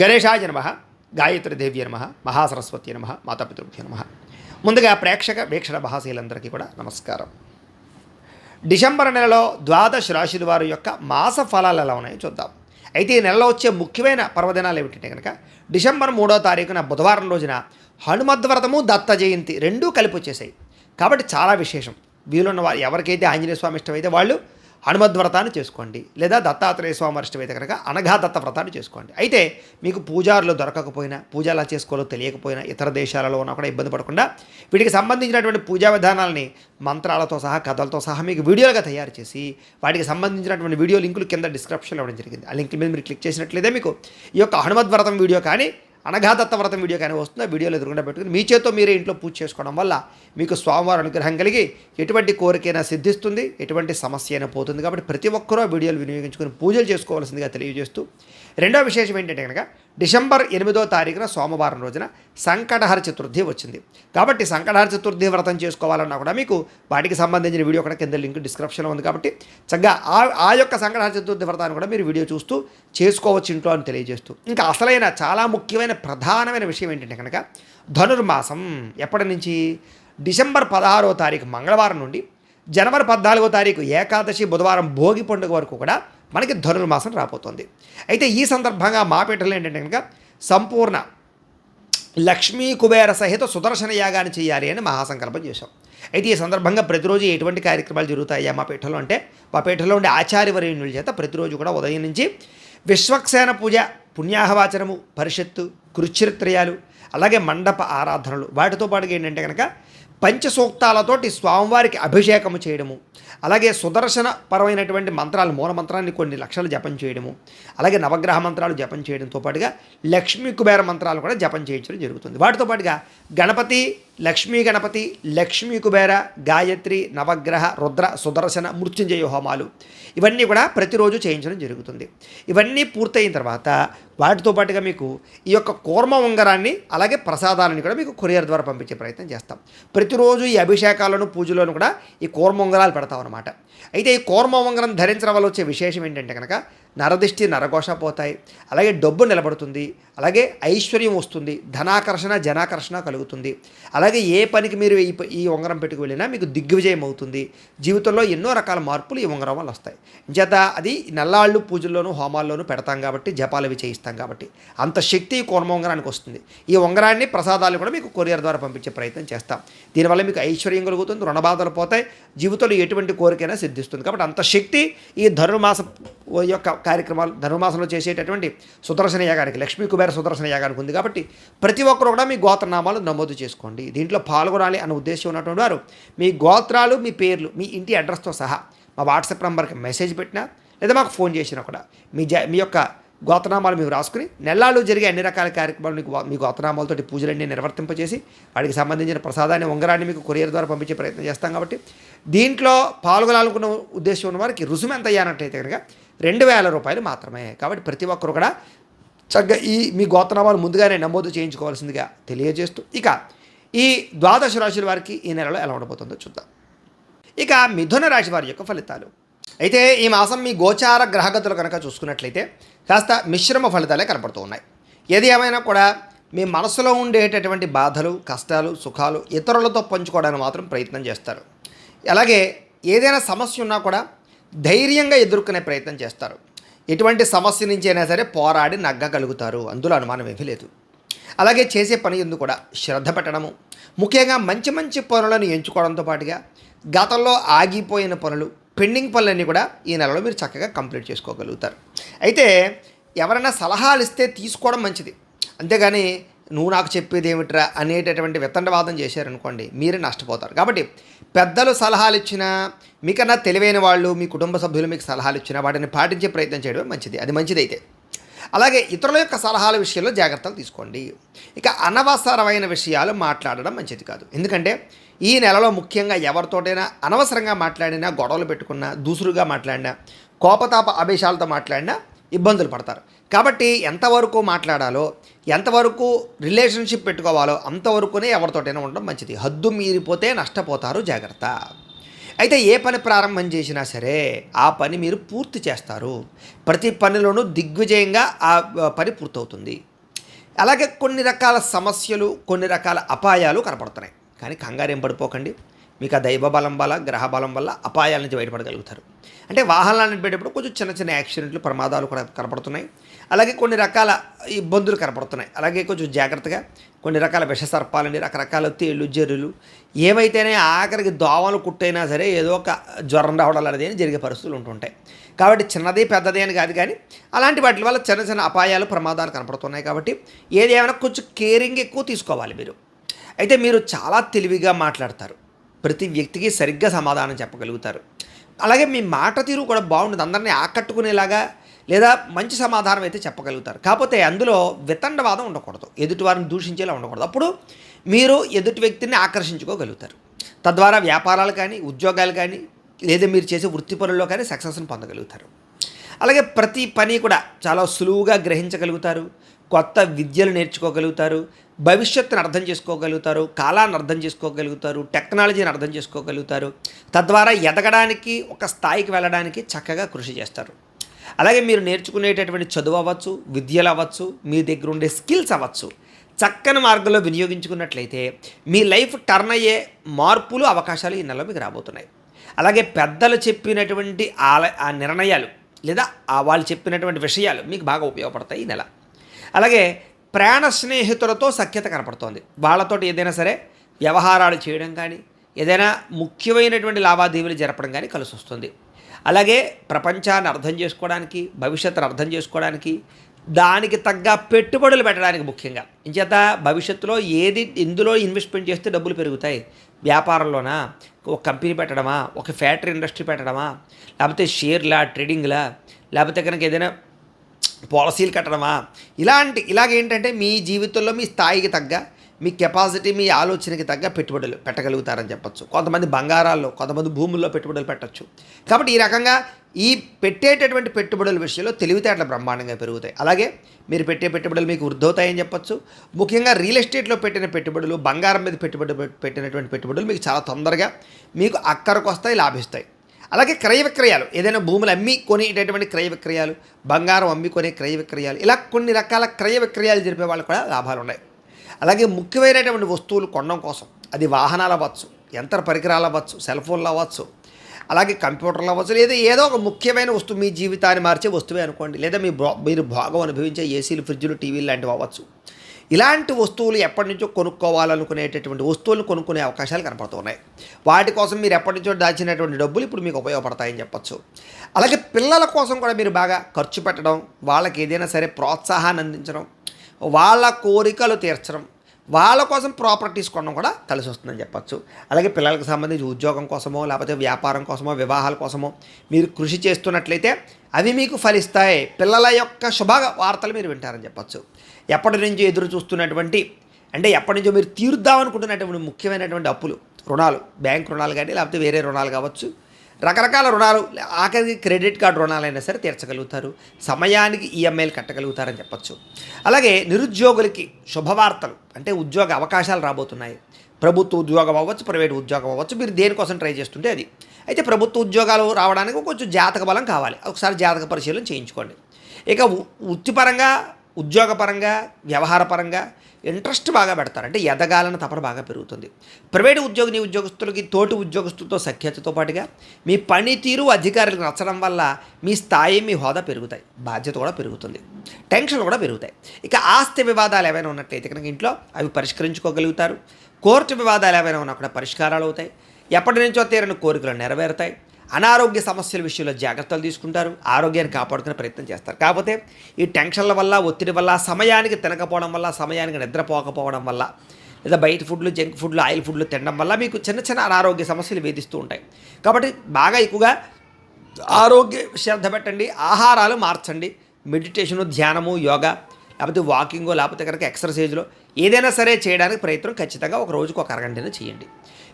గణేశాయ నమః, గాయత్రీదేవ్య నమః, మహాసరస్వతి నమః, మాతాపితృభ్యో నమః. ముందుగా ప్రేక్షక వీక్షణ మహాశీలందరికీ కూడా నమస్కారం. డిసెంబర్ నెలలో ద్వాదశ రాశుల వారి యొక్క మాస ఫలాలు ఎలా ఉన్నాయో చూద్దాం. అయితే ఈ నెలలో వచ్చే ముఖ్యమైన పర్వదినాలు ఏమిటంటే కనుక డిసెంబర్ 3వ తారీఖున బుధవారం రోజున హనుమద్వ్రతము, దత్త జయంతి రెండూ కలిపి వచ్చేసాయి. కాబట్టి చాలా విశేషం. వీలున్న వారు ఎవరికైతే ఆంజనేయ స్వామి ఇష్టమైతే వాళ్ళు హనుమద్వ్రతాన్ని చేసుకోండి, లేదా దత్తాత్రేయ స్వామి ఇష్టమైతే కనుక అనఘా దత్త వ్రతాన్ని చేసుకోండి. అయితే మీకు పూజారులు దొరకకపోయినా, పూజ ఎలా చేసుకోవాలో తెలియకపోయినా, ఇతర దేశాలలో ఉన్నా కూడా ఇబ్బంది పడకుండా వీటికి సంబంధించినటువంటి పూజా విధానాలని మంత్రాలతో సహా, కథలతో సహా మీకు వీడియోలుగా తయారు చేసి వాటికి సంబంధించినటువంటి వీడియో లింకులు కింద డిస్క్రిప్షన్లో ఇవ్వడం జరిగింది. ఆ లింక్ మీద మీరు క్లిక్ చేసినట్లయితే మీకు ఈ యొక్క హనుమద్వ్రతం వీడియో కానీ, అనఘాదత్త వ్రతం వీడియో కానీ వస్తుంది. ఆ వీడియోలు ఎదురుకుండా పెట్టుకుని మీ చేత్తో మీరే ఇంట్లో పూజ చేసుకోవడం వల్ల మీకు స్వామివారి అనుగ్రహం కలిగి ఎటువంటి కోరికైనా సిద్ధిస్తుంది, ఎటువంటి సమస్య అయినా పోతుంది. కాబట్టి ప్రతి ఒక్కరూ ఆ వీడియోలు వినియోగించుకుని పూజలు చేసుకోవాల్సిందిగా తెలియజేస్తూ, రెండో విశేషం ఏంటంటే కనుక డిసెంబర్ 8వ తారీఖున సోమవారం రోజున సంకటహర చతుర్థి వచ్చింది. కాబట్టి సంకటహర చతుర్థి వ్రతం చేసుకోవాలన్నా కూడా మీకు వాటికి సంబంధించిన వీడియో కూడా కింద లింక్ డిస్క్రిప్షన్లో ఉంది. కాబట్టి చక్కగా ఆ యొక్క సంకటహర చతుర్థి వ్రతాన్ని కూడా మీరు వీడియో చూస్తూ చేసుకోవచ్చు ఇంట్లో అని తెలియజేస్తూ, ఇంకా అసలైన చాలా ముఖ్యమైన ప్రధానమైన విషయం ఏంటంటే కనుక ధనుర్మాసం ఎప్పటి నుంచి డిసెంబర్ 16వ తారీఖు మంగళవారం నుండి జనవరి 14వ తారీఖు ఏకాదశి బుధవారం భోగి పండుగ వరకు కూడా మనకి ధనుర్మాసం రాబోతోంది. అయితే ఈ సందర్భంగా మా పీఠంలో ఏంటంటే కనుక సంపూర్ణ లక్ష్మీ కుబేర సహిత సుదర్శన యాగాన్ని చేయాలి అని మహాసంకల్పం చేశాం. అయితే ఈ సందర్భంగా ప్రతిరోజు ఎటువంటి కార్యక్రమాలు జరుగుతాయా మా పీఠంలో అంటే, మా పీఠంలో ఉండే ఆచార్యవర్యుల చేత ప్రతిరోజు కూడా ఉదయం నుంచి విశ్వక్సేన పూజ, పుణ్యాహవాచనము, పరిషత్తు, కృచ్ఛ్రిత్రయాలు, అలాగే మండప ఆరాధనలు, వాటితో పాటుగా ఏంటంటే కనుక పంచసూక్తాలతోటి స్వామివారికి అభిషేకము చేయడము, అలాగే సుదర్శన పరమైనటువంటి మంత్రాలు, మూల మంత్రాన్ని కొన్ని లక్షలు జపం చేయడము, అలాగే నవగ్రహ మంత్రాలు జపం చేయడంతో పాటుగా లక్ష్మీ కుబేర మంత్రాలు కూడా జపం చేయించడం జరుగుతుంది. వాటితో పాటుగా గణపతి, లక్ష్మీ గణపతి, లక్ష్మీ కుబేర, గాయత్రి, నవగ్రహ, రుద్ర, సుదర్శన, మృత్యుంజయ హోమాలు ఇవన్నీ కూడా ప్రతిరోజు చేయించడం జరుగుతుంది. ఇవన్నీ పూర్తయిన తర్వాత వాటితో పాటుగా మీకు ఈ యొక్క కూర్మ ఉంగరాన్ని, అలాగే ప్రసాదాలని కూడా మీకు కొరియర్ ద్వారా పంపించే ప్రయత్నం చేస్తాం. ప్రతిరోజు ఈ అభిషేకాలను, పూజలను కూడా ఈ కూర్మ ఉంగరాలు పెడతాం అన్నమాట. అయితే ఈ కూర్మ ఉంగరం ధరించడం వల్ల వచ్చే విశేషం ఏంటంటే కనుక నరదిష్టి, నరఘోష పోతాయి, అలాగే డబ్బు నిలబడుతుంది, అలాగే ఐశ్వర్యం వస్తుంది, ధనాకర్షణ, జనాకర్షణ కలుగుతుంది. అలాగే ఏ పనికి మీరు ఈ ఉంగరం పెట్టుకు వెళ్ళినా మీకు దిగ్విజయం అవుతుంది. జీవితంలో ఎన్నో రకాల మార్పులు ఈ ఉంగరం వల్ల వస్తాయి. చేత అది నెల్లాళ్ళు పూజల్లోనూ హోమాల్లోనూ పెడతాం కాబట్టి, జపాలు అవి చేయిస్తాం కాబట్టి అంత శక్తి ఈ కూర్మ ఉంగరానికి వస్తుంది. ఈ ఉంగరాన్ని, ప్రసాదాలు కూడా మీకు కొరియర్ ద్వారా పంపించే ప్రయత్నం చేస్తాం. దీనివల్ల మీకు ఐశ్వర్యం కలుగుతుంది, రుణబాధలు పోతాయి, జీవితంలో ఎటువంటి కోరికైనా సిద్ధిస్తుంది. కాబట్టి అంత శక్తి ఈ ధనుర్మాస యొక్క కార్యక్రమాలు, ధనుర్మాసంలో చేసేటటువంటి సుదర్శన యాగానికి, లక్ష్మీ కుబేర సుదర్శన యాగానికి ఉంది. కాబట్టి ప్రతి ఒక్కరు కూడా మీ గోత్రనామాలు నమోదు చేసుకోండి. దీంట్లో పాల్గొనాలి అన్న ఉద్దేశం ఉన్నటువంటి వారు మీ గోత్రాలు, మీ పేర్లు, మీ ఇంటి అడ్రస్తో సహా మా వాట్సాప్ నెంబర్కి మెసేజ్ పెట్టినా, లేదా మాకు ఫోన్ చేసినా కూడా మీ యొక్క గోత్రనామాలు మేము రాసుకుని నెల్లాళ్ళు జరిగే అన్ని రకాల కార్యక్రమాలు మీ గోత్రనామాలతో పూజలన్నీ నిర్వర్తింపజేసి వాటికి సంబంధించిన ప్రసాదాన్ని, ఉంగరాన్ని మీకు కొరియర్ ద్వారా పంపించే ప్రయత్నం చేస్తాం. కాబట్టి దీంట్లో పాల్గొనాలనుకున్న ఉద్దేశం ఉన్న వారికి రుసుము ఎంత అయ్యానట్టయితే కనుక 2000 రూపాయలు మాత్రమే. కాబట్టి ప్రతి ఒక్కరు కూడా చక్కగా మీ గోత్రనామాలు ముందుగానే నమోదు చేయించుకోవాల్సిందిగా తెలియజేస్తూ, ఇక ఈ ద్వాదశ రాశుల వారికి ఈ నెలలో ఎలా ఉండబోతుందో చూద్దాం. ఇక మిథున రాశి వారి యొక్క ఫలితాలు. అయితే ఈ మాసం మీ గోచార గ్రహగతులు కనుక చూసుకున్నట్లయితే కాస్త మిశ్రమ ఫలితాలే కనపడుతూ ఉన్నాయి. ఏది ఏమైనా కూడా మీ మనసులో ఉండేటటువంటి బాధలు, కష్టాలు, సుఖాలు ఇతరులతో పంచుకోవడానికి మాత్రం ప్రయత్నం చేస్తారు. అలాగే ఏదైనా సమస్య ఉన్నా కూడా ధైర్యంగా ఎదుర్కొనే ప్రయత్నం చేస్తారు. ఎటువంటి సమస్య నుంచి అయినా సరే పోరాడి నగ్గగలుగుతారు, అందులో అనుమానం ఏమీ లేదు. అలాగే చేసే పని ఎందుకు కూడా శ్రద్ధ పెట్టడము, ముఖ్యంగా మంచి మంచి పనులను ఎంచుకోవడంతో పాటుగా గతంలో ఆగిపోయిన పనులు, పెండింగ్ పనులన్నీ కూడా ఈ నెలలో మీరు చక్కగా కంప్లీట్ చేసుకోగలుగుతారు. అయితే ఎవరైనా సలహాలు ఇస్తే తీసుకోవడం మంచిది, అంతేగాని నువ్వు నాకు చెప్పేది ఏమిట్రా అనేటటువంటి వితండవాదం చేశారనుకోండి, మీరే నష్టపోతారు. కాబట్టి పెద్దలు సలహాలు ఇచ్చినా, మీకన్నా తెలివైన వాళ్ళు, మీ కుటుంబ సభ్యులు మీకు సలహాలు ఇచ్చినా వాటిని పాటించే ప్రయత్నం చేయడం మంచిది, అది మంచిదైతే. అలాగే ఇతరుల యొక్క సలహాల విషయంలో జాగ్రత్తలు తీసుకోండి. ఇక అనవసరమైన విషయాలు మాట్లాడడం మంచిది కాదు. ఎందుకంటే ఈ నెలలో ముఖ్యంగా ఎవరితోటైనా అనవసరంగా మాట్లాడినా, గొడవలు పెట్టుకున్నా, దూసురుగా మాట్లాడినా, కోపతాప ఆవేశాలతో మాట్లాడినా ఇబ్బందులు పడతారు. కాబట్టి ఎంతవరకు మాట్లాడాలో, ఎంతవరకు రిలేషన్షిప్ పెట్టుకోవాలో అంతవరకునే ఎవరితోటైనా ఉండడం మంచిది. హద్దు మీరిపోతే నష్టపోతారు, జాగ్రత్త. అయితే ఏ పని ప్రారంభం చేసినా సరే ఆ పని మీరు పూర్తి చేస్తారు. ప్రతి పనిలోనూ దిగ్విజయంగా ఆ పని పూర్తవుతుంది. అలాగే కొన్ని రకాల సమస్యలు, కొన్ని రకాల అపాయాలు కనపడుతున్నాయి. కానీ కంగారేం పడిపోకండి. మీకు ఆ దైవ బలం వల్ల, గ్రహ బలం వల్ల అపాయాల నుంచి బయటపడగలుగుతారు. అంటే వాహనాలను నడిపేటప్పుడు కొంచెం చిన్న చిన్న యాక్సిడెంట్లు, ప్రమాదాలు కూడా కనపడుతున్నాయి. అలాగే కొన్ని రకాల ఇబ్బందులు కనపడుతున్నాయి. అలాగే కొంచెం జాగ్రత్తగా కొన్ని రకాల విషసర్పాలని, రకరకాల తేళ్ళు, జర్రులు ఏవైతేనే ఆఖరికి దోమలు కుట్టైనా సరే ఏదో ఒక జ్వరం రావడం అనేది జరిగే పరిస్థితులు ఉంటుంటాయి. కాబట్టి చిన్నది పెద్దది అని కాదు, కానీ అలాంటి వాటి వల్ల చిన్న చిన్న అపాయాలు, ప్రమాదాలు కనపడుతున్నాయి. కాబట్టి ఏది ఏమైనా కొంచెం కేరింగ్ ఎక్కువ తీసుకోవాలి మీరు. అయితే మీరు చాలా తెలివిగా మాట్లాడతారు. ప్రతి వ్యక్తికి సరిగ్గా సమాధానం చెప్పగలుగుతారు. అలాగే మీ మాట తీరు కూడా బాగుంటుంది. అందరినీ ఆకట్టుకునేలాగా లేదా మంచి సమాధానం అయితే చెప్పగలుగుతారు. కాకపోతే అందులో వితండవాదం ఉండకూడదు, ఎదుటివారిని దూషించేలా ఉండకూడదు. అప్పుడు మీరు ఎదుటి వ్యక్తిని ఆకర్షించుకోగలుగుతారు. తద్వారా వ్యాపారాలు కానీ, ఉద్యోగాలు కానీ, లేదా మీరు చేసే వృత్తి పనుల్లో కానీ సక్సెస్ని పొందగలుగుతారు. అలాగే ప్రతి పని కూడా చాలా సులువుగా గ్రహించగలుగుతారు. కొత్త విద్యలు నేర్చుకోగలుగుతారు. భవిష్యత్తును అర్థం చేసుకోగలుగుతారు. కాలాన్ని అర్థం చేసుకోగలుగుతారు. టెక్నాలజీని అర్థం చేసుకోగలుగుతారు. తద్వారా ఎదగడానికి, ఒక స్థాయికి వెళ్ళడానికి చక్కగా కృషి చేస్తారు. అలాగే మీరు నేర్చుకునేటటువంటి చదువు అవ్వచ్చు, విద్యలు అవ్వచ్చు, మీ దగ్గర ఉండే స్కిల్స్ అవ్వచ్చు, చక్కని మార్గంలో వినియోగించుకున్నట్లయితే మీ లైఫ్ టర్న్ అయ్యే మార్పులు, అవకాశాలు ఈ నెలలో మీకు రాబోతున్నాయి. అలాగే పెద్దలు చెప్పినటువంటి ఆ నిర్ణయాలు లేదా వాళ్ళు చెప్పినటువంటి విషయాలు మీకు బాగా ఉపయోగపడతాయి ఈ నెల. అలాగే ప్రాణ స్నేహితులతో సఖ్యత కనపడుతోంది. వాళ్ళతోటి ఏదైనా సరే వ్యవహారాలు చేయడం కానీ, ఏదైనా ముఖ్యమైనటువంటి లావాదేవీలు జరపడం కానీ కలిసి వస్తుంది. అలాగే ప్రపంచాన్ని అర్థం చేసుకోవడానికి, భవిష్యత్తును అర్థం చేసుకోవడానికి, దానికి తగ్గ పెట్టుబడులు పెట్టడానికి, ముఖ్యంగా ఇంచేత భవిష్యత్తులో ఎందులో ఇన్వెస్ట్మెంట్ చేస్తే డబ్బులు పెరుగుతాయి, వ్యాపారంలోనా, ఒక కంపెనీ పెట్టడమా, ఒక ఫ్యాక్టరీ ఇండస్ట్రీ పెట్టడమా, లేకపోతే షేర్లా, ట్రేడింగ్లా, లేకపోతే కనుక ఏదైనా పాలసీలు కట్టడమా, ఇలాగేంటంటే మీ జీవితంలో మీ స్థాయికి తగ్గ, మీ కెపాసిటీ, మీ ఆలోచనకి తగ్గ పెట్టుబడులు పెట్టగలుగుతారని చెప్పచ్చు. కొంతమంది బంగారాల్లో, కొంతమంది భూముల్లో పెట్టుబడులు పెట్టచ్చు. కాబట్టి ఈ రకంగా ఈ పెట్టేటటువంటి పెట్టుబడుల విషయంలో తెలివితేటలు బ్రహ్మాండంగా పెరుగుతాయి. అలాగే మీరు పెట్టే పెట్టుబడులు మీకు వృద్ధవుతాయని చెప్పచ్చు. ముఖ్యంగా రియల్ ఎస్టేట్లో పెట్టిన పెట్టుబడులు, బంగారం మీద పెట్టినటువంటి పెట్టుబడులు మీకు చాలా తొందరగా మీకు అక్కరకు వస్తాయి, లాభిస్తాయి. అలాగే క్రయ విక్రయాలు, ఏదైనా భూములు అమ్మి కొనేటటువంటి క్రయ విక్రయాలు, బంగారం అమ్మి కొనే క్రయ విక్రయాలు, ఇలా కొన్ని రకాల క్రయ విక్రయాలు జరిపే వాళ్ళు కూడా లాభాలు ఉన్నాయి. అలాగే ముఖ్యమైనటువంటి వస్తువులు కొనడం కోసం, అది వాహనాలు అవ్వచ్చు, యంత్ర పరికరాలు అవ్వచ్చు, సెల్ ఫోన్లు అవ్వచ్చు, అలాగే కంప్యూటర్లు అవ్వచ్చు, లేదా ఏదో ఒక ముఖ్యమైన వస్తువు, మీ జీవితాన్ని మార్చే వస్తువే అనుకోండి, లేదా మీరు భోగం అనుభవించే ఏసీలు, ఫ్రిడ్జ్లు, టీవీలు లాంటివి అవ్వచ్చు. ఇలాంటి వస్తువులు ఎప్పటి నుంచో కొనుక్కోవాలనుకునేటటువంటి వస్తువులను కొనుక్కునే అవకాశాలు కనపడుతున్నాయి. వాటి కోసం మీరు ఎప్పటి నుంచో దాచినటువంటి డబ్బులు ఇప్పుడు మీకు ఉపయోగపడతాయని చెప్పచ్చు. అలాగే పిల్లల కోసం కూడా మీరు బాగా ఖర్చు పెట్టడం, వాళ్ళకి ఏదైనా సరే ప్రోత్సాహాన్ని అందించడం, వాళ్ళ కోరికలు తీర్చడం, వాళ్ళ కోసం ప్రాపర్టీస్ కొనడం కూడా కలిసి వస్తుందని చెప్పచ్చు. అలాగే పిల్లలకు సంబంధించి ఉద్యోగం కోసమో, లేకపోతే వ్యాపారం కోసమో, వివాహాల కోసమో మీరు కృషి చేస్తున్నట్లయితే అవి మీకు ఫలిస్తాయి. పిల్లల యొక్క శుభ వార్తలు మీరు వింటారని చెప్పచ్చు. ఎప్పటి నుంచో ఎదురు చూస్తున్నటువంటి, అంటే ఎప్పటి నుంచో మీరు తీరుద్దామనుకుంటున్నటువంటి ముఖ్యమైనటువంటి అప్పులు, రుణాలు, బ్యాంక్ రుణాలు కానీ, లేకపోతే వేరే రుణాలు కావచ్చు, రకరకాల రుణాలు, ఆఖరికి క్రెడిట్ కార్డు రుణాలైనా సరే తీర్చగలుగుతారు. సమయానికి ఈఎంఐలు కట్టగలుగుతారని చెప్పచ్చు. అలాగే నిరుద్యోగులకి శుభవార్తలు, అంటే ఉద్యోగ అవకాశాలు రాబోతున్నాయి. ప్రభుత్వ ఉద్యోగం అవ్వచ్చు, ప్రైవేట్ ఉద్యోగం అవ్వచ్చు, మీరు దేనికోసం ట్రై చేస్తుంటే అది. అయితే ప్రభుత్వ ఉద్యోగాలు రావడానికి కొంచెం జాతక బలం కావాలి. ఒకసారి జాతక పరిశీలన చేయించుకోండి. ఇక వృత్తిపరంగా, ఉద్యోగపరంగా, వ్యవహారపరంగా ఇంట్రెస్ట్ బాగా పెడతారు. అంటే ఎదగాలన్న తపన బాగా పెరుగుతుంది. ప్రైవేటు ఉద్యోగస్తులకి తోటి ఉద్యోగస్తులతో సఖ్యతతో పాటుగా మీ పనితీరు అధికారులకు నచ్చడం వల్ల మీ స్థాయి, మీ హోదా పెరుగుతాయి, బాధ్యత కూడా పెరుగుతుంది, టెన్షన్లు కూడా పెరుగుతాయి. ఇక ఆస్తి వివాదాలు ఏవైనా ఉన్నట్లయితే కనుక ఇంట్లో అవి పరిష్కరించుకోగలుగుతారు. కోర్టు వివాదాలు ఏవైనా ఉన్నా కూడా పరిష్కారాలు అవుతాయి. ఎప్పటి నుంచో తీరని కోరికలు నెరవేరుతాయి. అనారోగ్య సమస్యల విషయంలో జాగ్రత్తలు తీసుకుంటారు. ఆరోగ్యాన్ని కాపాడుకునే ప్రయత్నం చేస్తారు. కాకపోతే ఈ టెన్షన్ల వల్ల, ఒత్తిడి వల్ల, సమయానికి తినకపోవడం వల్ల, సమయానికి నిద్రపోకపోవడం వల్ల, లేదా బయట ఫుడ్లు, జంక్ ఫుడ్లు, ఆయిల్ ఫుడ్లు తినడం వల్ల మీకు చిన్న చిన్న అనారోగ్య సమస్యలు వేధిస్తూ ఉంటాయి. కాబట్టి బాగా ఎక్కువగా ఆరోగ్య శ్రద్ధ పెట్టండి. ఆహారాలు మార్చండి. మెడిటేషను, ధ్యానము, యోగా, లేకపోతే వాకింగో, లేకపోతే కనుక ఎక్సర్సైజ్లో ఏదైనా సరే చేయడానికి ప్రయత్నం ఖచ్చితంగా ఒక రోజుకు ఒక అరగంటనే చేయండి.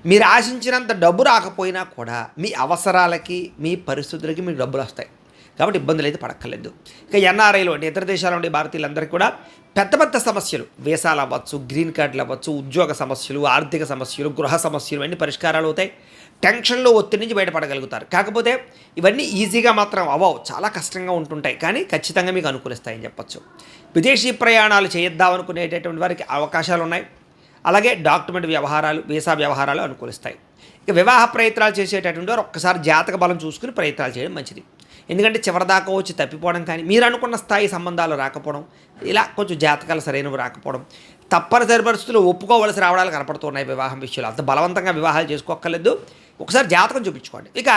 మీరు ఆశించినంత డబ్బు రాకపోయినా కూడా మీ అవసరాలకి, మీ పరిస్థితులకి మీకు డబ్బులు వస్తాయి. కాబట్టి ఇబ్బందులు అయితే పడక్కర్లేదు. ఇక ఎన్ఆర్ఐలో అంటే ఇతర దేశాల నుండి భారతీయులందరికీ కూడా పెద్ద పెద్ద సమస్యలు వీసాలు అవ్వచ్చు, గ్రీన్ కార్డులు అవ్వచ్చు, ఉద్యోగ సమస్యలు, ఆర్థిక సమస్యలు, గృహ సమస్యలు అన్నీ పరిష్కారాలు అవుతాయి. టెన్షన్లో ఒత్తిడి నుంచి బయటపడగలుగుతారు. కాకపోతే ఇవన్నీ ఈజీగా మాత్రం అవ్వవు, చాలా కష్టంగా ఉంటుంటాయి, కానీ ఖచ్చితంగా మీకు అనుకూలిస్తాయని చెప్పచ్చు. విదేశీ ప్రయాణాలు చేద్దామనుకునేటటువంటి వారికి అవకాశాలు ఉన్నాయి. అలాగే డాక్యుమెంట్ వ్యవహారాలు, వీసా వ్యవహారాలు అనుకూలిస్తాయి. ఇక వివాహ ప్రయత్నాలు చేసేటటువంటి వారు ఒక్కసారి జాతక బలం చూసుకుని ప్రయత్నాలు చేయడం మంచిది. ఎందుకంటే చివరిదాకా వచ్చి తప్పిపోవడం కానీ, మీరు అనుకున్న స్థాయి సంబంధాలు రాకపోవడం, ఇలా కొంచెం జాతకాలు సరైనవి రాకపోవడం, తప్పనిసరి పరిస్థితులు ఒప్పుకోవలసి రావడాలు కనపడుతున్నాయి. వివాహం విషయంలో అంత బలవంతంగా వివాహాలు చేసుకోక్కర్లేదు, ఒకసారి జాతకం చూపించుకోండి. ఇక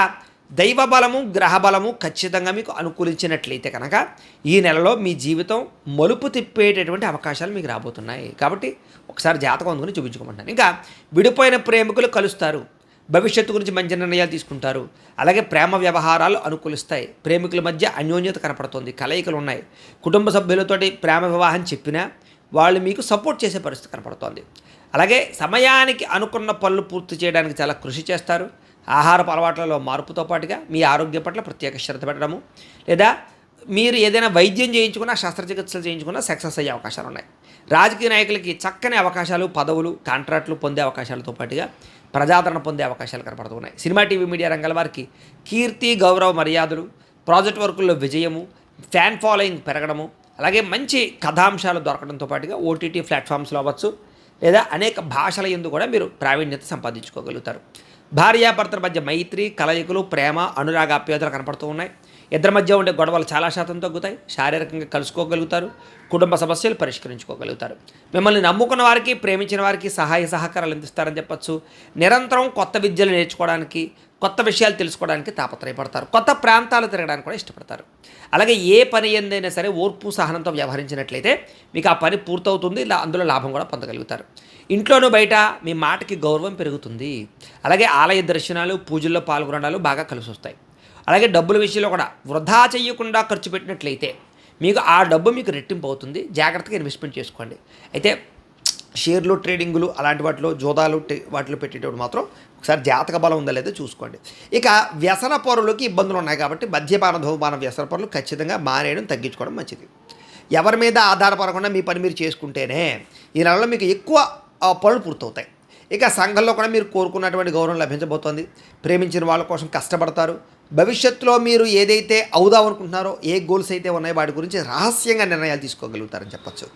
దైవ బలము, గ్రహ బలము ఖచ్చితంగా మీకు అనుకూలించినట్లయితే కనుక ఈ నెలలో మీ జీవితం మలుపు తిప్పేటటువంటి అవకాశాలు మీకు రాబోతున్నాయి. కాబట్టి ఒకసారి జాతకం అందుకుని చూపించుకోమంటాను. ఇంకా విడిపోయిన ప్రేమికులు కలుస్తారు, భవిష్యత్తు గురించి మంచి నిర్ణయాలు తీసుకుంటారు. అలాగే ప్రేమ వ్యవహారాలు అనుకూలిస్తాయి. ప్రేమికుల మధ్య అన్యోన్యత కనపడుతుంది, కలయికలు ఉన్నాయి. కుటుంబ సభ్యులతోటి ప్రేమ వివాహం చెప్పినా వాళ్ళు మీకు సపోర్ట్ చేసే పరిస్థితి కనపడుతోంది. అలాగే సమయానికి అనుకున్న పనులు పూర్తి చేయడానికి చాలా కృషి చేస్తారు. ఆహారపు అలవాట్లలో మార్పుతో పాటుగా మీ ఆరోగ్యం పట్ల ప్రత్యేక శ్రద్ధ పెట్టడము, లేదా మీరు ఏదైనా వైద్యం చేయించుకున్నా, శస్త్రచికిత్సలు చేయించుకున్నా సక్సెస్ అయ్యే అవకాశాలు ఉన్నాయి. రాజకీయ నాయకులకి చక్కని అవకాశాలు, పదవులు, కాంట్రాక్టులు పొందే అవకాశాలతో పాటుగా ప్రజాదరణ పొందే అవకాశాలు కనపడుతున్నాయి. సినిమా, టీవీ, మీడియా రంగాల వారికి కీర్తి, గౌరవ, మర్యాదలు, ప్రాజెక్ట్ వర్కుల్లో విజయము, ఫ్యాన్ ఫాలోయింగ్ పెరగడము, అలాగే మంచి కథాంశాలు దొరకడంతో పాటుగా ఓటీటీ ప్లాట్ఫామ్స్లో అవ్వచ్చు, లేదా అనేక భాషల యందు కూడా మీరు ప్రావీణ్యత సంపాదించుకోగలుగుతారు. భార్యాభర్తల మధ్య మైత్రి, కలయికలు, ప్రేమ, అనురాగ ఆప్యాయతలు కనపడుతూ ఉన్నాయి. ఇద్దరి మధ్య ఉండే గొడవలు చాలా శాతం తగ్గుతాయి. శారీరకంగా కలుసుకోగలుగుతారు. కుటుంబ సమస్యలు పరిష్కరించుకోగలుగుతారు. మిమ్మల్ని నమ్ముకున్న వారికి, ప్రేమించిన వారికి సహాయ సహకారాలు అందిస్తారని చెప్పచ్చు. నిరంతరం కొత్త విద్యలు నేర్చుకోవడానికి, కొత్త విషయాలు తెలుసుకోవడానికి తాపత్రయపడతారు. కొత్త ప్రాంతాలు తిరగడానికి కూడా ఇష్టపడతారు. అలాగే ఏ పని ఏందైనా సరే ఓర్పు, సహనంతో వ్యవహరించినట్లయితే మీకు ఆ పని పూర్తవుతుంది. అందులో లాభం కూడా పొందగలుగుతారు. ఇంట్లోనూ బయట మీ మాటకి గౌరవం పెరుగుతుంది. అలాగే ఆలయ దర్శనాలు, పూజల్లో పాల్గొనడాలు బాగా కలిసి వస్తాయి. అలాగే డబ్బుల విషయంలో కూడా వృధా చేయకుండా ఖర్చు పెట్టినట్లయితే మీకు ఆ డబ్బు మీకు రెట్టింపు అవుతుంది. జాగ్రత్తగా ఇన్వెస్ట్మెంట్ చేసుకోండి. అయితే షేర్లు, ట్రేడింగులు అలాంటి వాటిలో, జోదాలు వాటిలో పెట్టేటప్పుడు మాత్రం ఒకసారి జాతక బలం ఉందా లేదో చూసుకోండి. ఇక వ్యసన పరులకి ఇబ్బందులు ఉన్నాయి కాబట్టి మద్యపాన, ధూమపాన, వ్యసన పరులు ఖచ్చితంగా మానేయడం, తగ్గించుకోవడం మంచిది. ఎవరి మీద ఆధారపడకుండా మీ పని మీరు చేసుకుంటేనే ఈ నెలలో మీకు ఎక్కువ పనులు పూర్తవుతాయి. ఇక సంఘంలో కూడా మీరు కోరుకున్నటువంటి గౌరవం లభించబోతోంది. ప్రేమించిన వాళ్ళ కోసం కష్టపడతారు. భవిష్యత్తులో మీరు ఏదైతే అవుదాం అనుకుంటున్నారో, ఏ గోల్స్ అయితే ఉన్నాయో వాటి గురించి రహస్యంగా నిర్ణయాలు తీసుకోగలుగుతారని చెప్పచ్చు.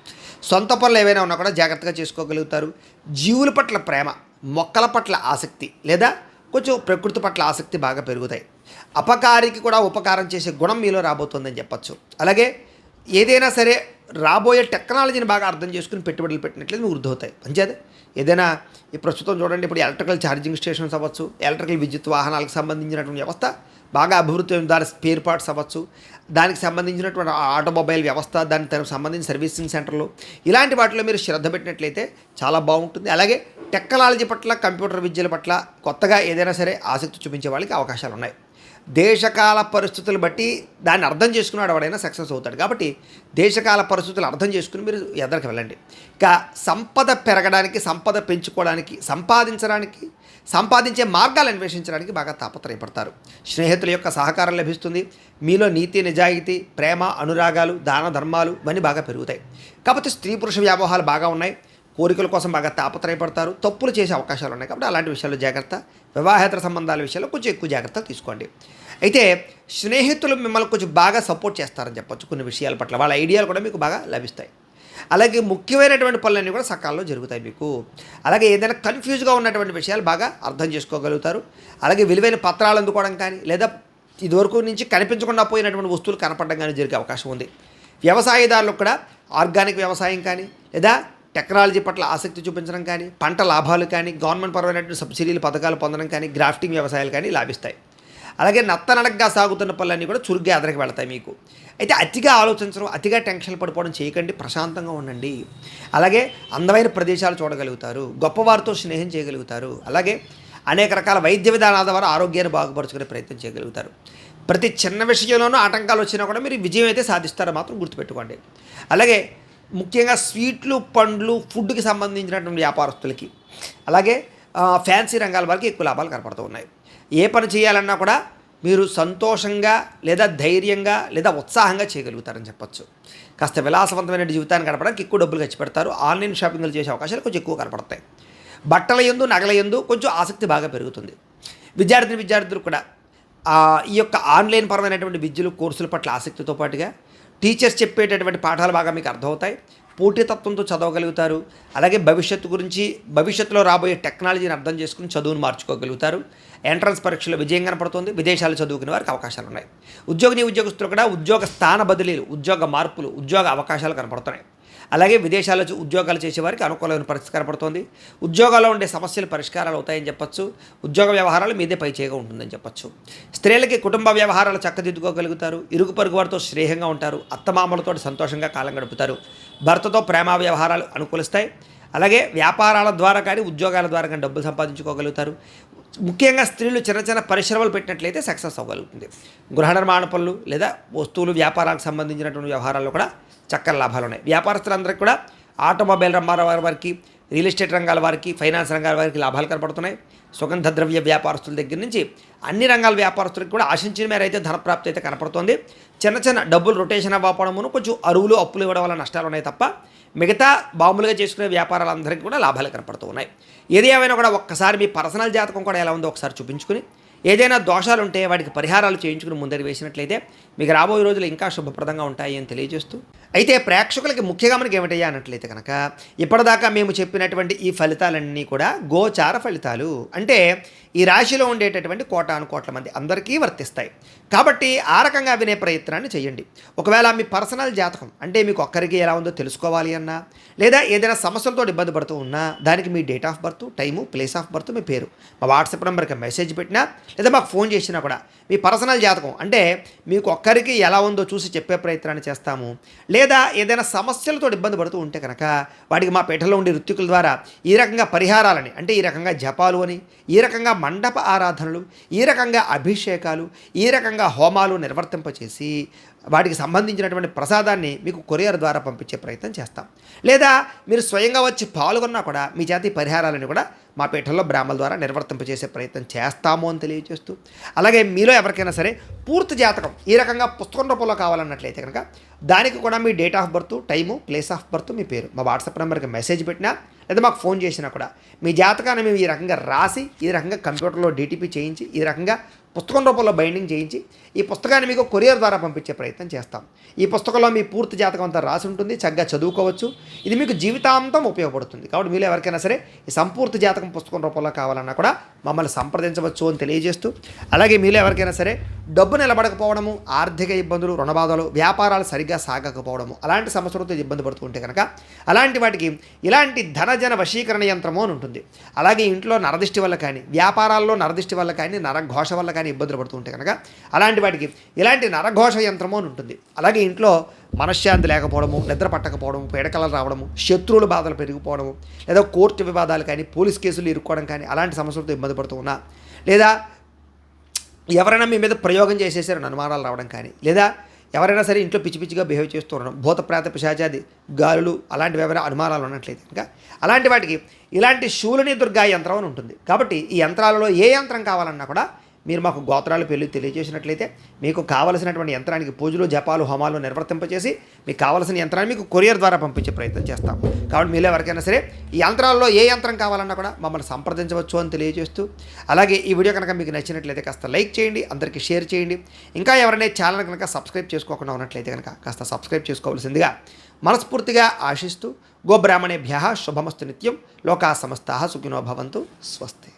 సొంత పనులు ఏవైనా ఉన్నా కూడా జాగ్రత్తగా చేసుకోగలుగుతారు. జీవుల పట్ల ప్రేమ, మొక్కల పట్ల ఆసక్తి, లేదా కొంచెం ప్రకృతి పట్ల ఆసక్తి బాగా పెరుగుతాయి. అపకారికి కూడా ఉపకారం చేసే గుణం మీలో రాబోతుందని చెప్పచ్చు. అలాగే ఏదైనా సరే రాబోయే టెక్నాలజీని బాగా అర్థం చేసుకుని పెట్టుబడులు పెట్టినట్లయితే వృద్ధి అవుతాయి. మంచిది. ఏదైనా ఈ ప్రస్తుతం చూడండి, ఇప్పుడు ఎలక్ట్రికల్ ఛార్జింగ్ స్టేషన్స్ అవ్వచ్చు, ఎలక్ట్రికల్ విద్యుత్ వాహనాలకు సంబంధించినటువంటి వ్యవస్థ బాగా అభివృద్ధి అయిన, దాని స్పేర్ పార్ట్స్ అవ్వచ్చు, దానికి సంబంధించినటువంటి ఆటోమొబైల్ వ్యవస్థ, దానికి సంబంధించిన సర్వీసింగ్ సెంటర్లు, ఇలాంటి వాటిలో మీరు శ్రద్ధ పెట్టినట్లయితే చాలా బాగుంటుంది. అలాగే టెక్నాలజీ పట్ల, కంప్యూటర్ విద్యల పట్ల కొత్తగా ఏదైనా సరే ఆసక్తి చూపించే వాళ్ళకి అవకాశాలు ఉన్నాయి. దేశకాల పరిస్థితులు బట్టి దాన్ని అర్థం చేసుకున్నాడు ఎవడైనా సక్సెస్ అవుతాడు. కాబట్టి దేశకాల పరిస్థితులు అర్థం చేసుకుని మీరు ఎదరికి వెళ్ళండి. ఇక సంపద పెరగడానికి, సంపద పెంచుకోవడానికి, సంపాదించే మార్గాలు అన్వేషించడానికి బాగా తాపత్రయపడతారు. స్నేహితుల యొక్క సహకారం లభిస్తుంది. మీలో నీతి, నిజాయితీ, ప్రేమ, అనురాగాలు, దాన ధర్మాలు ఇవన్నీ బాగా పెరుగుతాయి. కాకపోతే స్త్రీ పురుష వ్యామోహాలు బాగా ఉన్నాయి. కోరికల కోసం బాగా తాపత్రయపడతారు. తప్పులు చేసే అవకాశాలు ఉన్నాయి. కాబట్టి అలాంటి విషయాల్లో జాగ్రత్త. వివాహేతర సంబంధాల విషయాల్లో కొంచెం ఎక్కువ జాగ్రత్త తీసుకోండి. అయితే స్నేహితులు మిమ్మల్ని కొంచెం బాగా సపోర్ట్ చేస్తారని చెప్పొచ్చు. కొన్ని విషయాల పట్ల వాళ్ళ ఐడియాలు కూడా మీకు బాగా లభిస్తాయి. అలాగే ముఖ్యమైనటువంటి పనులన్నీ కూడా సకాలంలో జరుగుతాయి మీకు. అలాగే ఏదైనా కన్ఫ్యూజ్గా ఉన్నటువంటి విషయాలు బాగా అర్థం చేసుకోగలుగుతారు. అలాగే విలువైన పత్రాలు అందుకోవడం కానీ, లేదా ఇదివరకు నుంచి కనిపించకుండా పోయినటువంటి వస్తువులు కనపడడం కానీ జరిగే అవకాశం ఉంది. వ్యవసాయదారులకు కూడా ఆర్గానిక్ వ్యవసాయం కానీ, లేదా టెక్నాలజీ పట్ల ఆసక్తి చూపించడం కానీ, పంట లాభాలు కానీ, గవర్నమెంట్ పరమైనటువంటి సబ్సిడీలు, పథకాలు పొందడం కానీ, గ్రాఫ్టింగ్ వ్యవసాయాలు కానీ లాభిస్తాయి. అలాగే నత్తనడగ్గా సాగుతున్న పనులన్నీ కూడా చురుగ్గా ఎదరికి వెళతాయి మీకు. అయితే అతిగా ఆలోచించడం, అతిగా టెన్షన్ పడిపోవడం చేయకండి. ప్రశాంతంగా ఉండండి. అలాగే అందమైన ప్రదేశాలు చూడగలుగుతారు. గొప్పవారితో స్నేహం చేయగలుగుతారు. అలాగే అనేక రకాల వైద్య విధానాల ద్వారా ఆరోగ్యాన్ని బాగుపరుచుకునే ప్రయత్నం చేయగలుగుతారు. ప్రతి చిన్న విషయంలోనూ ఆటంకాలు వచ్చినా కూడా మీరు విజయం అయితే సాధిస్తారో మాత్రం గుర్తుపెట్టుకోండి. అలాగే ముఖ్యంగా స్వీట్లు, పండ్లు, ఫుడ్కి సంబంధించినటువంటి వ్యాపారస్తులకి, అలాగే ఫ్యాన్సీ రంగాల వారికి ఎక్కువ లాభాలు కనపడుతూ ఉన్నాయి. ఏ పని చేయాలన్నా కూడా మీరు సంతోషంగా, లేదా ధైర్యంగా, లేదా ఉత్సాహంగా చేయగలుగుతారని చెప్పచ్చు. కాస్త విలాసవంతమైన జీవితాన్ని గడపడానికి ఎక్కువ డబ్బులు ఖర్చు పెడతారు. ఆన్లైన్ షాపింగ్లు చేసే అవకాశాలు కొంచెం ఎక్కువ కనపడతాయి. బట్టల యందు నగల యందు కొంచెం ఆసక్తి బాగా పెరుగుతుంది. విద్యార్థులు కూడా ఈ యొక్క ఆన్లైన్ పరమైనటువంటి విద్యలు కోర్సుల పట్ల ఆసక్తితో పాటుగా టీచర్స్ చెప్పేటటువంటి పాఠాలు బాగా మీకు అర్థమవుతాయి. పోటీతత్వంతో చదవగలుగుతారు. అలాగే భవిష్యత్తులో రాబోయే టెక్నాలజీని అర్థం చేసుకుని చదువును మార్చుకోగలుగుతారు. ఎంట్రన్స్ పరీక్షలో విజయం కనపడుతుంది. విదేశాలు చదువుకునే వారికి అవకాశాలు ఉన్నాయి. ఉద్యోగస్తులు కూడా ఉద్యోగ స్థాన బదిలీలు, ఉద్యోగ మార్పులు, ఉద్యోగ అవకాశాలు కనపడుతున్నాయి. అలాగే విదేశాల్లో ఉద్యోగాలు చేసేవారికి అనుకూలమైన పరిస్థితి కనపడుతోంది. ఉద్యోగాల్లో ఉండే సమస్యలు పరిష్కారాలు అవుతాయని చెప్పొచ్చు. ఉద్యోగ వ్యవహారాలు మీదే పైచేయగా ఉంటుందని చెప్పొచ్చు. స్త్రీలకి కుటుంబ వ్యవహారాలు చక్కదిద్దుకోగలుగుతారు. ఇరుగు పొరుగు వారితో శ్రేయంగా ఉంటారు. అత్తమామలతో సంతోషంగా కాలం గడుపుతారు. భర్తతో ప్రేమ వ్యవహారాలు అనుకూలిస్తాయి. అలాగే వ్యాపారాల ద్వారా కానీ ఉద్యోగాల ద్వారా కానీ డబ్బులు సంపాదించుకోగలుగుతారు. ముఖ్యంగా స్త్రీలు చిన్న చిన్న పరిశ్రమలు పెట్టినట్లయితే సక్సెస్ అవ్వగలుగుతుంది. గృహ నిర్మాణ పనులు లేదా వస్తువులు వ్యాపారాలకు సంబంధించినటువంటి వ్యవహారాల్లో కూడా చక్కని లాభాలు ఉన్నాయి. వ్యాపారస్తులందరికీ కూడా ఆటోమొబైల్ రంగాల వారికి, రియల్ ఎస్టేట్ రంగాల వారికి, ఫైనాన్స్ రంగాల వారికి లాభాలు కనపడుతున్నాయి. సుగంధ ద్రవ్య వ్యాపారస్తుల దగ్గర నుంచి అన్ని రంగాల వ్యాపారస్తులకు కూడా ఆశించిన మేర అయితే ధనప్రాప్తి అయితే కనపడుతుంది. చిన్న డబ్బులు రొటేషన్ అవ్వడమును కొంచెం అరువులు అప్పులు ఇవ్వడం వల్ల నష్టాలు ఉన్నాయి తప్ప మిగతా మామూలుగా చేసుకునే వ్యాపారాలందరికీ కూడా లాభాలు కనపడుతూ ఉన్నాయి. ఏది ఏమైనా కూడా ఒక్కసారి మీ పర్సనల్ జాతకం కూడా ఎలా ఉందో ఒకసారి చూపించుకుని ఏదైనా దోషాలు ఉంటే వాటికి పరిహారాలు చేయించుకుని ముందరికి వేసినట్లయితే మీకు రాబోయే రోజులు ఇంకా శుభప్రదంగా ఉంటాయి అని తెలియజేస్తూ, అయితే ప్రేక్షకులకి ముఖ్యంగా మనకి ఏమిటయ్యా అన్నట్లయితే కనుక ఇప్పటిదాకా మేము చెప్పినటువంటి ఈ ఫలితాలన్నీ కూడా గోచార ఫలితాలు, అంటే ఈ రాశిలో ఉండేటటువంటి కోటాను కోట్ల మంది అందరికీ వర్తిస్తాయి. కాబట్టి ఆ రకంగా వినే ప్రయత్నాన్ని చేయండి. ఒకవేళ మీ పర్సనల్ జాతకం అంటే మీకు ఒక్కరికి ఎలా ఉందో తెలుసుకోవాలి అన్నా, లేదా ఏదైనా సమస్యలతో ఇబ్బంది పడుతూ ఉన్నా దానికి మీ date of birth, time, place of birth, మీ పేరు మా వాట్సాప్ నెంబర్కి మెసేజ్ పెట్టినా లేదా మాకు ఫోన్ చేసినా కూడా మీ పర్సనల్ జాతకం అంటే మీకు ఒక్కరికి ఎలా ఉందో చూసి చెప్పే ప్రయత్నాన్ని చేస్తాము. లేదా ఏదైనా సమస్యలతో ఇబ్బంది పడుతూ ఉంటే కనుక వాటికి మా పీఠలో ఉండే ఋత్వికుల ద్వారా ఈ రకంగా పరిహారాలని, అంటే ఈ రకంగా జపాలు అని, ఈ రకంగా మండప ఆరాధనలు, ఈ రకంగా అభిషేకాలు, ఈ రకంగా హోమాలు నిర్వర్తింపచేసి వాటికి సంబంధించినటువంటి ప్రసాదాన్ని మీకు కొరియర్ ద్వారా పంపించే ప్రయత్నం చేస్తాం. లేదా మీరు స్వయంగా వచ్చి పాల్గొన్నా కూడా మీ చేతి పరిహారాలను కూడా మా పీఠంలో బ్రాహ్మణుల ద్వారా నిర్వర్తింపచేసే ప్రయత్నం చేస్తాము అని తెలియజేస్తూ, అలాగే మీలో ఎవరికైనా సరే పూర్తి జాతకం ఈ రకంగా పుస్తకం రూపంలో కావాలన్నట్లయితే కనుక దానికి కూడా మీ date of birth, time, place of birth, మీ పేరు మా వాట్సాప్ నెంబర్కి మెసేజ్ పెట్టినా లేదా మాకు ఫోన్ చేసినా కూడా మీ జాతకాన్ని మేము ఈ రకంగా రాసి, ఈ రకంగా కంప్యూటర్లో డీటీపీ చేయించి, ఈ రకంగా పుస్తకం రూపంలో బైండింగ్ చేయించి ఈ పుస్తకాన్ని మీకు కొరియర్ ద్వారా పంపించే ప్రయత్నం చేస్తాం. ఈ పుస్తకంలో మీ పూర్తి జాతకం అంతా రాసి ఉంటుంది. చక్కగా చదువుకోవచ్చు. ఇది మీకు జీవితాంతం ఉపయోగపడుతుంది. కాబట్టి మీరు ఎవరికైనా సరే ఈ సంపూర్తి జాతకం పుస్తకం రూపంలో కావాలన్నా కూడా మమ్మల్ని సంప్రదించవచ్చు అని తెలియజేస్తూ, అలాగే మీరు ఎవరికైనా సరే డబ్బు నిలబడకపోవడము, ఆర్థిక ఇబ్బందులు, రుణబాధలు, వ్యాపారాలు సరిగ్గా సాగకపోవడము అలాంటి సమస్యలతో ఇబ్బంది పడుతూ ఉంటే కనుక అలాంటి వాటికి ఇలాంటి ధనజన వశీకరణ యంత్రము అని ఉంటుంది. అలాగే ఇంట్లో నరదిష్టి వల్ల కానీ, వ్యాపారాల్లో నరదిష్టి వల్ల కానీ, నరఘోష వల్ల కానీ ఇబ్బందులు పడుతూ ఉంటే కనుక అలాంటి వాటికి ఇలాంటి నరఘోష యంత్రము అని ఉంటుంది. అలాగే ఇంట్లో మనశ్శాంతి లేకపోవడము, నిద్ర పట్టకపోవడము, పీడకలలు రావడము, శత్రువుల బాధలు పెరిగిపోవడము, లేదా కోర్టు వివాదాలు కానీ, పోలీస్ కేసులు ఇరుక్కోవడం కానీ అలాంటి సమస్యలతో ఇబ్బంది పడుతూ ఉన్నా, లేదా ఎవరైనా మీ మీద ప్రయోగం చేసేసారని అనుమానాలు రావడం కానీ, లేదా ఎవరైనా సరే ఇంట్లో పిచ్చిగా బిహేవ్ చేస్తూ ఉండడం, భూత ప్రేత పిశాచాది గాలులు అలాంటివి ఎవరైనా అనుమానాలు ఉన్నట్లయితే ఇంకా అలాంటి వాటికి ఇలాంటి శూలిని దుర్గా యంత్రం అని ఉంటుంది. కాబట్టి ఈ యంత్రాలలో ఏ యంత్రం కావాలన్నా కూడా మీరు మాకు గోత్రాలు పేర్లు తెలియజేసినట్లయితే మీకు కావలసినటువంటి యంత్రానికి పూజలు, జపాలు, హోమాలు నిర్వర్తింపచేసి మీకు కావలసిన యంత్రాన్ని మీకు కొరియర్ ద్వారా పంపించే ప్రయత్నం చేస్తాం. కాబట్టి మీరు ఎవరికైనా సరే ఈ యంత్రాల్లో ఏ యంత్రం కావాలన్నా కూడా మమ్మల్ని సంప్రదించవచ్చు అని తెలియజేస్తూ, అలాగే ఈ వీడియో కనుక మీకు నచ్చినట్లయితే కాస్త లైక్ చేయండి, అందరికీ షేర్ చేయండి. ఇంకా ఎవరైనా ఛానల్ కనుక సబ్స్క్రైబ్ చేసుకోకుండా ఉన్నట్లయితే కనుక కాస్త సబ్స్క్రైబ్ చేసుకోవాల్సిందిగా మనస్ఫూర్తిగా ఆశిస్తూ, గోబ్రాహ్మణేభ్యః శుభమస్తు నిత్యం, లోకా సమస్తాః సుఖినో భవంతు, స్వస్తి.